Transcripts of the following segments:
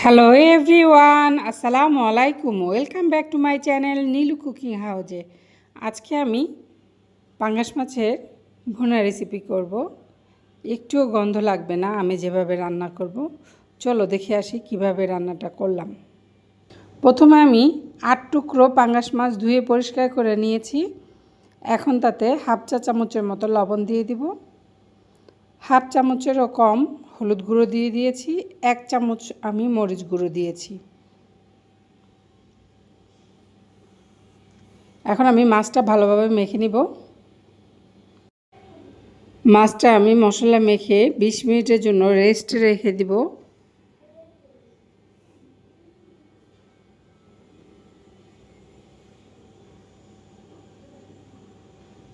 Hello everyone, আসসালামু আলাইকুম। Welcome back to my channel Nilu cooking হাউজে। আজকে আমি পাঙ্গাস মাছের ভুনা রেসিপি করব। একটুও গন্ধ লাগবে না আমি যেভাবে রান্না করব। চলো দেখে আসি কিভাবে রান্নাটা করলাম। প্রথমে আমি 8 টুকরো পাঙ্গাস মাছ ধুয়ে পরিষ্কার করে নিয়েছি। এখন তাতে হাফ চা চামচের মতো লবণ দিয়ে দিব। হাফ চামচেরও কম হলুদ গুঁড়ো দিয়ে দিয়েছি। 1 চামচ আমি মরিচ গুঁড়ো দিয়েছি। এখন আমি মাছটা ভালোভাবে মেখে নিব। মাছটা আমি মশলা মেখে 20 মিনিটের জন্য রেস্ট রেখে দিব।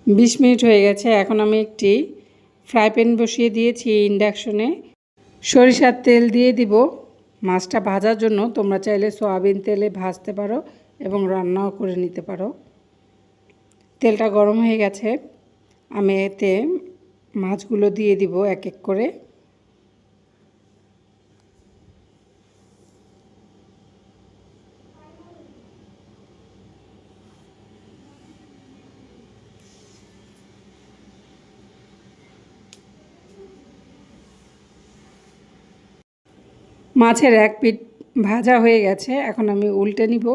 বিশ মিনিট হয়ে গেছে। এখন আমি একটি ফ্রাই প্যান বসিয়ে দিয়েছি ইন্ডাকশনে। সরিষার তেল দিয়ে দিব। মাছটা ভাজার জন্য তোমরা চাইলে সয়াবিন তেলে ভাজতে পারো এবং রান্নাও করে নিতে পারো। তেলটা গরম হয়ে গেছে। আমি এতে মাছগুলো দিয়ে দিব এক এক করে। মাছের এক পিঠ ভাজা হয়ে গেছে। এখন আমি উল্টে নিব।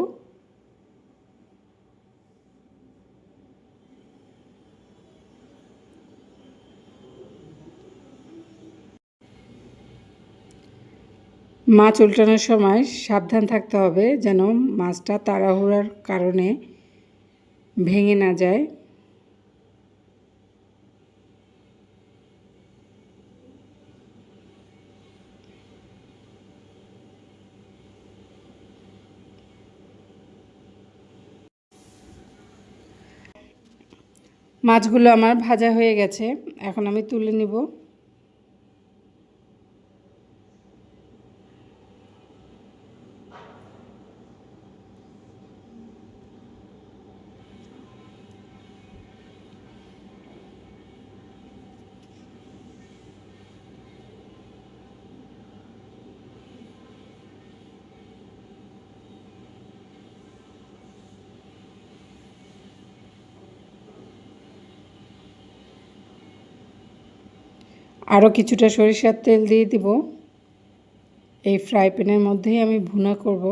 মাছ উল্টানোর সময় সাবধান থাকতে হবে যেন মাছটা তাড়াহুড়ার কারণে ভেঙে না যায়। মাছগুলো আমার ভাজা হয়ে গেছে। এখন আমি তুলে নিব। আরও কিছুটা সরিষার তেল দিয়ে দিব। এই ফ্রাই প্যানের মধ্যেই আমি ভুনা করব।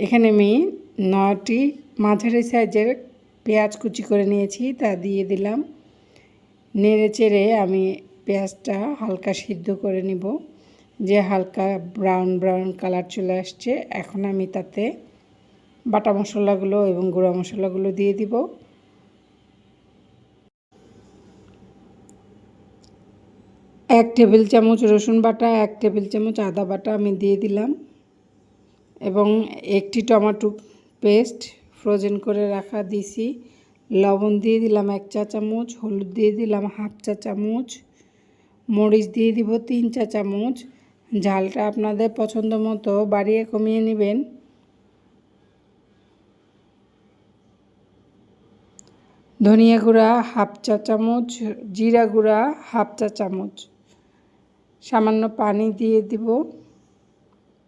এখানে আমি 9টি মাঝারি সাইজের পেঁয়াজ কুচি করে নিয়েছি, তা দিয়ে দিলাম। নেড়ে চেড়ে আমি পেঁয়াজটা হালকা সিদ্ধ করে নিব। যে হালকা ব্রাউন ব্রাউন কালার চলে আসছে, এখন আমি তাতে বাটা মশলাগুলো এবং গুঁড়া মশলাগুলো দিয়ে দিব। এক টেবিল চামচ রসুন বাটা, 1 টেবিল চামচ আদা বাটা আমি দিয়ে দিলাম এবং একটি টমেটো পেস্ট ফ্রোজেন করে রাখা দিছি। লবণ দিয়ে দিলাম 1 চা চামচ, হলুদ দিয়ে দিলাম হাফ চা চামচ, মরিচ দিয়ে দিব 3 চা চামচ। ঝালটা আপনাদের পছন্দ মতো বাড়িয়ে কমিয়ে নেবেন। ধনিয়া গুঁড়া হাফ চা চামচ, জিরা গুঁড়া হাফ চা চামচ। সামান্য পানি দিয়ে দিব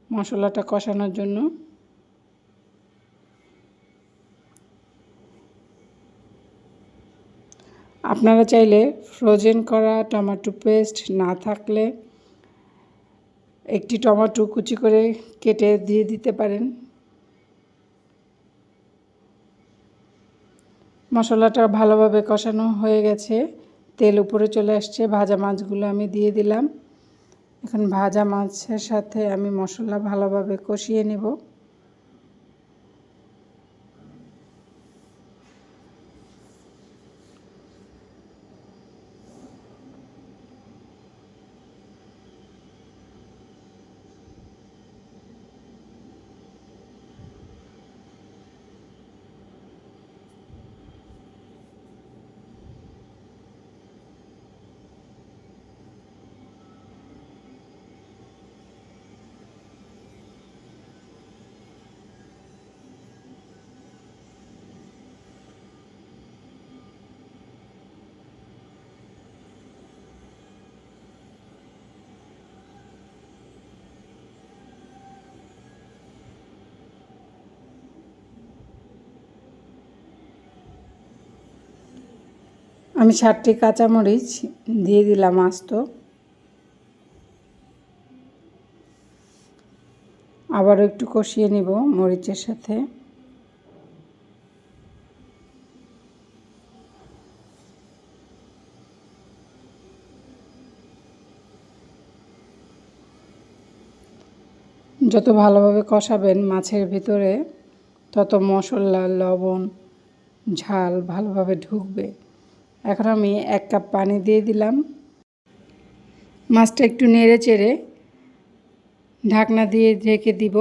মশলাটা কষানোর জন্য। আপনারা চাইলে ফ্রোজেন করা টমেটো পেস্ট না থাকলে একটি টমেটো কুচি করে কেটে দিয়ে দিতে পারেন। মশলাটা ভালোভাবে কষানো হয়ে গেছে, তেল উপরে চলে আসছে। ভাজা মাছগুলো আমি দিয়ে দিলাম। এখন ভাজা মাছের সাথে আমি মশলা ভালোভাবে কষিয়ে নেব। আমি 7টি কাঁচামরিচ দিয়ে দিলাম আস্ত। আবারও একটু কষিয়ে নিব মরিচের সাথে। যত ভালোভাবে কষাবেন মাছের ভিতরে তত মশলা, লবণ, ঝাল ভালোভাবে ঢুকবে। এখন আমি 1 কাপ পানি দিয়ে দিলাম। মাছটা একটু নেড়ে চেড়ে ঢাকনা দিয়ে ঢেকে দিব।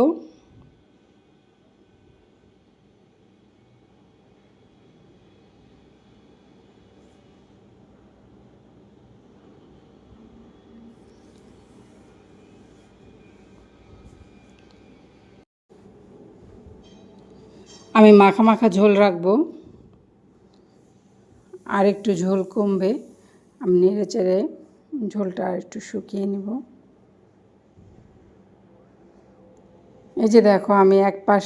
আমি মাখা মাখা ঝোল রাখবো, আর একটু ঝোল কমবে। আমি নেড়ে চেড়ে ঝোলটা আর একটু শুকিয়ে নিব। এই যে দেখো আমি এক পাশ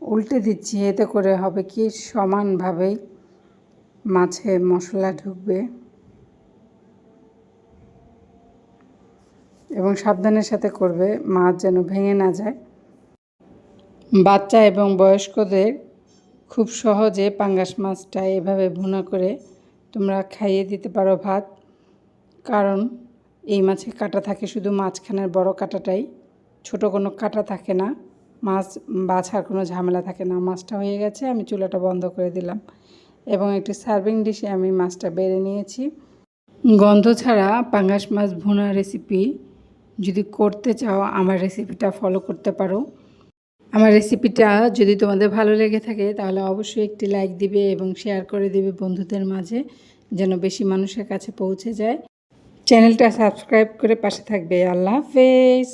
উল্টে দিচ্ছি, এতে করে হবে কি সমানভাবেই মাছে মশলা ঢুকবে এবং সাবধানের সাথে করবে, মাছ যেন ভেঙে না যায়। বাচ্চা এবং বয়স্কদের খুব সহজে পাঙ্গাস মাছটা এভাবে ভুনা করে তোমরা খাইয়ে দিতে পারো ভাত, কারণ এই মাছে কাঁটা থাকে শুধু মাঝখানের বড় কাঁটাটাই, ছোট কোনো কাঁটা থাকে না, মাছ বাছার কোনো ঝামেলা থাকে না। মাছটা হয়ে গেছে, আমি চুলাটা বন্ধ করে দিলাম এবং একটি সার্ভিং ডিশে আমি মাছটা বেড়ে নিয়েছি। গন্ধ ছাড়া পাঙ্গাস মাছ ভুনা রেসিপি যদি করতে চাও আমার রেসিপিটা ফলো করতে পারো। আমার রেসিপিটা যদি তোমাদের ভালো লেগে থাকে তাহলে অবশ্যই একটি লাইক দিবে এবং শেয়ার করে দিবে বন্ধুদের মাঝে, যেন বেশি মানুষের কাছে পৌঁছে যায়। চ্যানেলটা সাবস্ক্রাইব করে পাশে থাকবে। আল্লাহ হাফেজ।